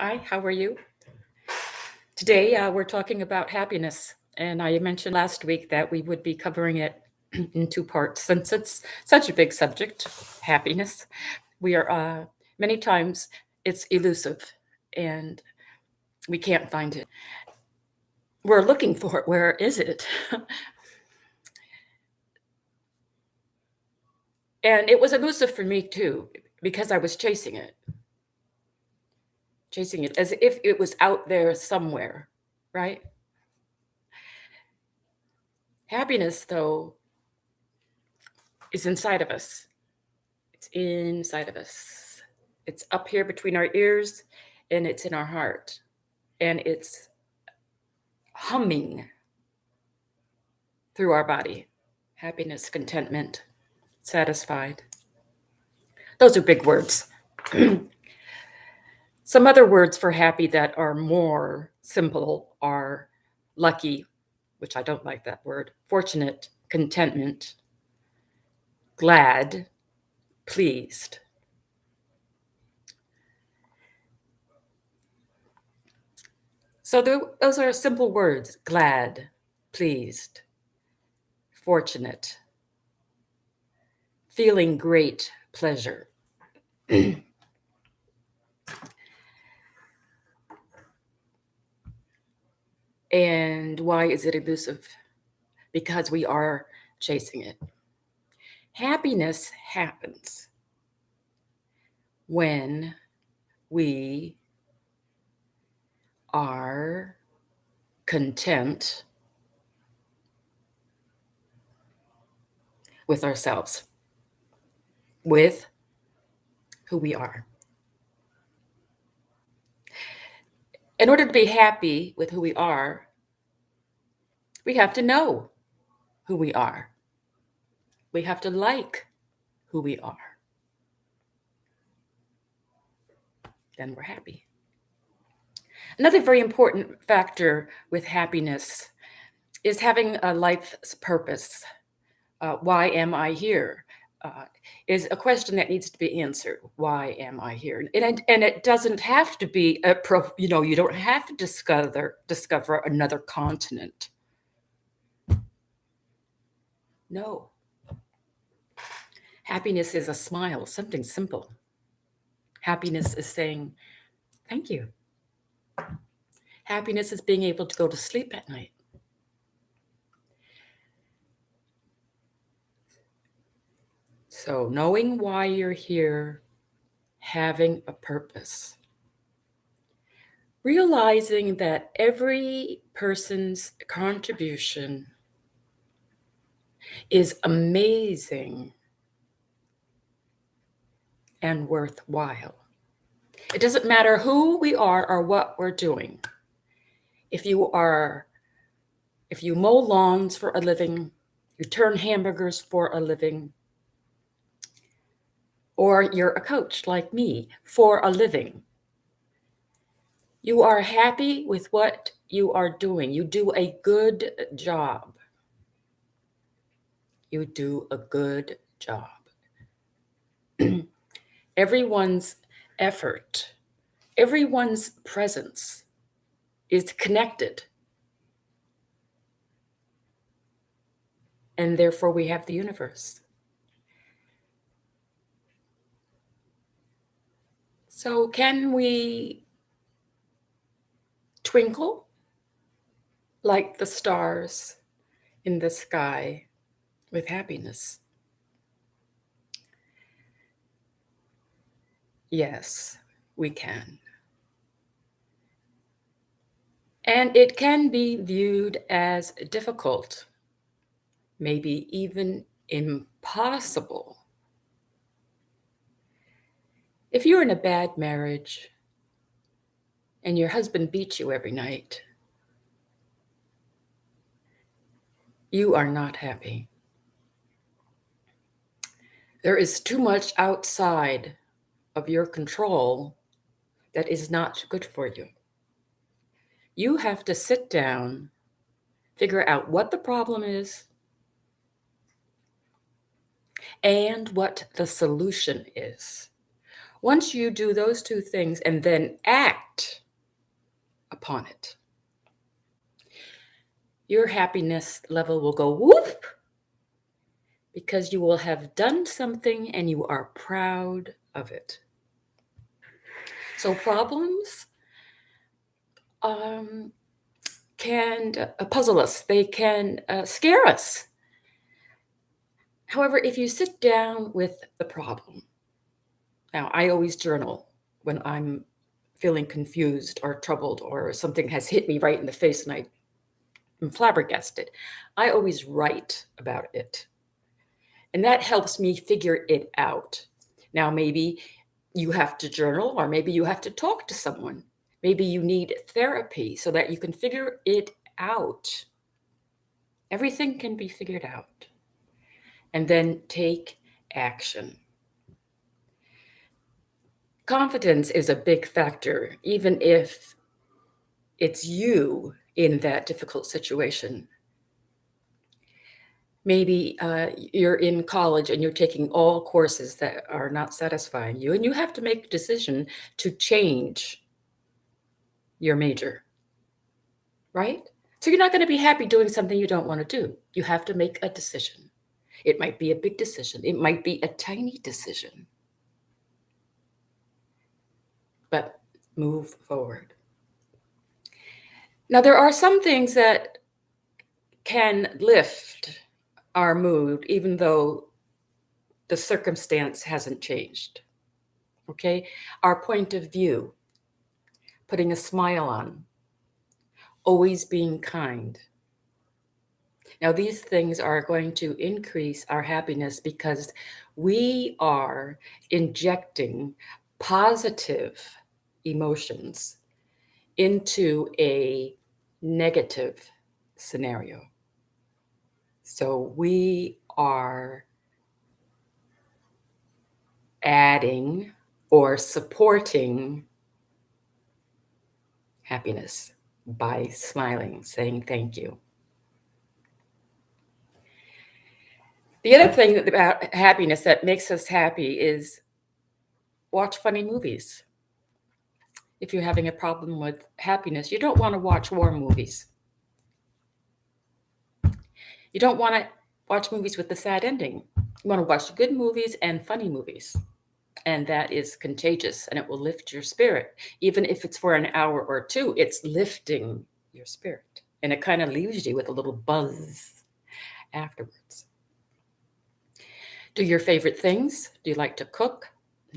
Hi, how are you? Today, we're talking about happiness, and I mentioned last week that we would be covering it in two parts since it's such a big subject, happiness. We are, many times, it's elusive and we can't find it. We're looking for it. Where is it? And it was elusive for me too, because I was chasing it as if it was out there somewhere, right? Happiness, though, is inside of us. It's inside of us. It's up here between our ears and it's in our heart. And it's humming through our body. Happiness, contentment, satisfied. Those are big words. Some other words for happy that are more simple are lucky, which I don't like that word, fortunate, contentment, glad, pleased. So those are simple words: glad, pleased, fortunate, feeling great pleasure. And why is it elusive? Because we are chasing it. Happiness happens when we are content with ourselves, with who we are. In order to be happy with who we are, we have to know who we are. We have to like who we are. Then we're happy. Another very important factor with happiness is having a life's purpose. Why am I here? Uh, is a question that needs to be answered. Why am I here? And it doesn't have to be you don't have to discover another continent. No. Happiness is a smile, something simple. Happiness is saying, thank you. Happiness is being able to go to sleep at night. So, knowing why you're here, having a purpose, realizing that every person's contribution is amazing and worthwhile. It doesn't matter who we are or what we're doing. If you mow lawns for a living, you turn hamburgers for a living, or you're a coach like me for a living, you are happy with what you are doing. You do a good job. You do a good job. Everyone's effort, everyone's presence is connected. And therefore, we have the universe. So, can we twinkle like the stars in the sky with happiness? Yes, we can. And it can be viewed as difficult, maybe even impossible. If you're in a bad marriage and your husband beats you every night, you are not happy. There is too much outside of your control that is not good for you. You have to sit down, figure out what the problem is, and what the solution is. Once you do those two things and then act upon it, your happiness level will go whoop because you will have done something and you are proud of it. So problems can puzzle us. They can scare us. However, if you sit down with the problem, now I always journal when I'm feeling confused or troubled or something has hit me right in the face and I'm flabbergasted. I always write about it. And that helps me figure it out. Now, maybe you have to journal, or maybe you have to talk to someone. Maybe you need therapy so that you can figure it out. Everything can be figured out. And then take action. Confidence is a big factor, even if it's you in that difficult situation. Maybe you're in college and you're taking all courses that are not satisfying you, and you have to make a decision to change your major, right? So you're not going to be happy doing something you don't want to do. You have to make a decision. It might be a big decision, it might be a tiny decision, but move forward. Now, there are some things that can lift our mood, even though the circumstance hasn't changed. Okay? Our point of view, putting a smile on, always being kind. Now, these things are going to increase our happiness because we are injecting positive emotions into a negative scenario. So we are adding or supporting happiness by smiling, saying thank you. The other thing about happiness that makes us happy is watch funny movies. If you're having a problem with happiness, you don't want to watch war movies. You don't want to watch movies with the sad ending. You want to watch good movies and funny movies. And that is contagious and it will lift your spirit. Even if it's for an hour or two, it's lifting your spirit. And it kind of leaves you with a little buzz afterwards. Do your favorite things. Do you like to cook?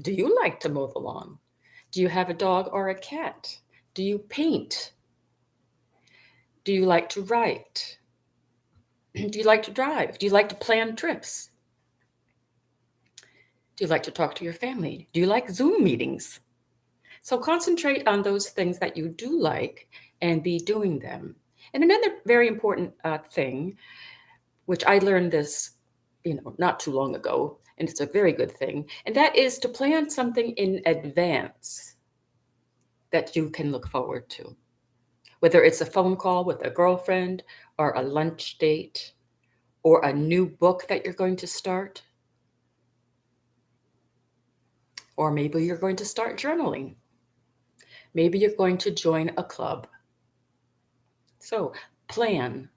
Do you like to mow the lawn? Do you have a dog or a cat? Do you paint? Do you like to write? Do you like to drive? Do you like to plan trips? Do you like to talk to your family? Do you like Zoom meetings? So concentrate on those things that you do like and be doing them. And another very important thing, which I learned this, not too long ago, and it's a very good thing, and that is to plan something in advance that you can look forward to. Whether it's a phone call with a girlfriend or a lunch date or a new book that you're going to start, or maybe you're going to start journaling. Maybe you're going to join a club. So plan.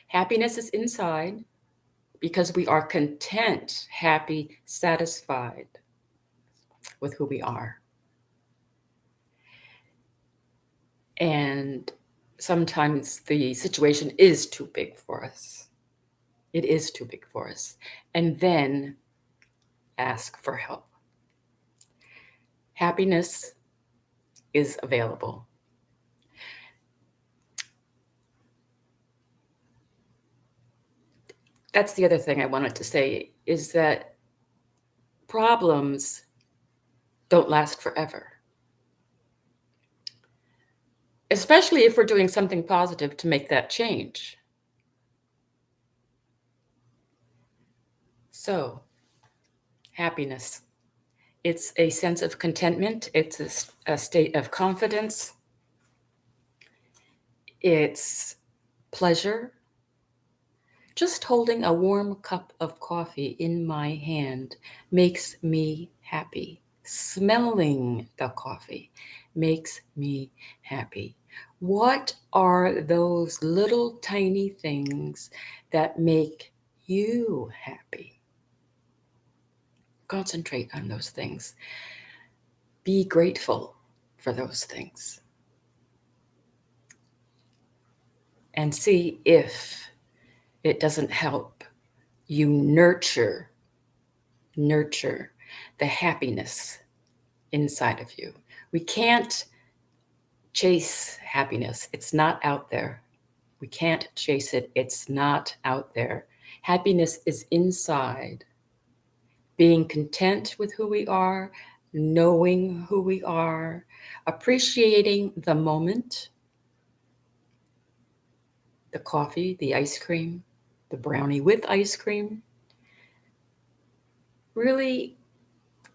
Happiness is inside because we are content, happy, satisfied with who we are. And sometimes the situation is too big for us. It is too big for us. And then ask for help. Happiness is available. That's the other thing I wanted to say is that problems don't last forever. Especially if we're doing something positive to make that change. So, happiness. It's a sense of contentment. It's a state of confidence. It's pleasure. Just holding a warm cup of coffee in my hand makes me happy. Smelling the coffee makes me happy. What are those little tiny things that make you happy? Concentrate on those things. Be grateful for those things. And see if it doesn't help you nurture the happiness inside of you. We can't chase happiness. It's not out there. We can't chase it. It's not out there. Happiness is inside. Being content with who we are, knowing who we are, appreciating the moment, the coffee, the ice cream, the brownie with ice cream, really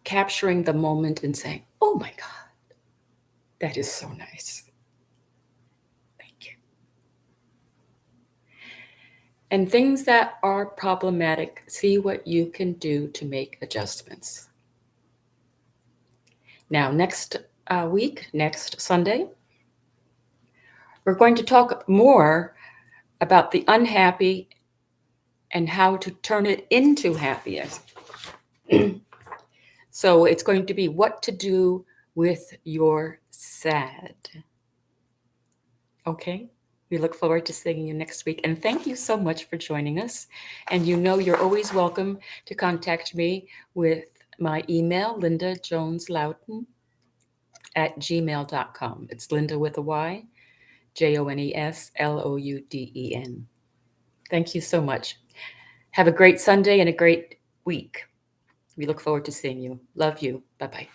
capturing the moment and saying, oh my God, that is so nice. Thank you. And things that are problematic, see what you can do to make adjustments. Now, next week, next Sunday, we're going to talk more about the unhappy and how to turn it into happiness. So it's going to be what to do with your sad. Okay? We look forward to seeing you next week. And thank you so much for joining us. And you know you're always welcome to contact me with my email, lindajoneslouden@gmail.com. It's Linda with a Y, JONESLOUDEN. Thank you so much. Have a great Sunday and a great week. We look forward to seeing you. Love you. Bye-bye.